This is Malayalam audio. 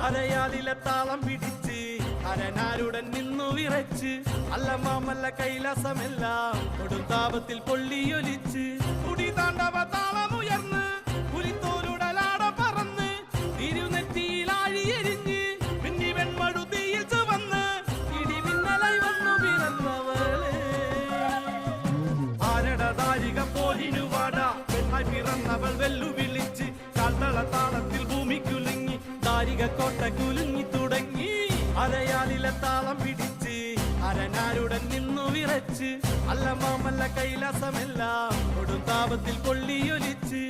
അരയാലിലെ താളം പിടിച്ച് അരനാരുടൻ നിന്നു വിറച്ച് അല്ലമാമല്ല കൈലാസമെല്ലാം കൊടുത്താപത്തിൽ പൊള്ളിയൊലിച്ച് കുടി താണ്ടവ താളമുയർന്ന് പുലിത്തോലുടലാട പറന്ന് തിരുനെറ്റിയിലാഴിയെരിഞ്ഞ് പിന്നി വെൺമടുതിയിൽ ചുവന്ന് ഇടിമിന്നലായി വന്നു പിറന്നവളെ ആരടതാരിക പോലിനുവാട പെണ്ണായി പിറന്നവൾ വെല്ലുവിളിച്ച് കാൽത്തള താളത്തിൽ ഭൂമി കുലുങ്ങി ദാരിക കോട്ട കുലുങ്ങി തുടങ്ങി അരയാലിലെ താളം പിടിച്ച് അരനാരുടൻ നിന്നു വിറച്ച് അല്ലമാമല്ല കൈലാസമെല്ലാം കൊടുത്താപത്തിൽ പൊള്ളിയൊലിച്ച്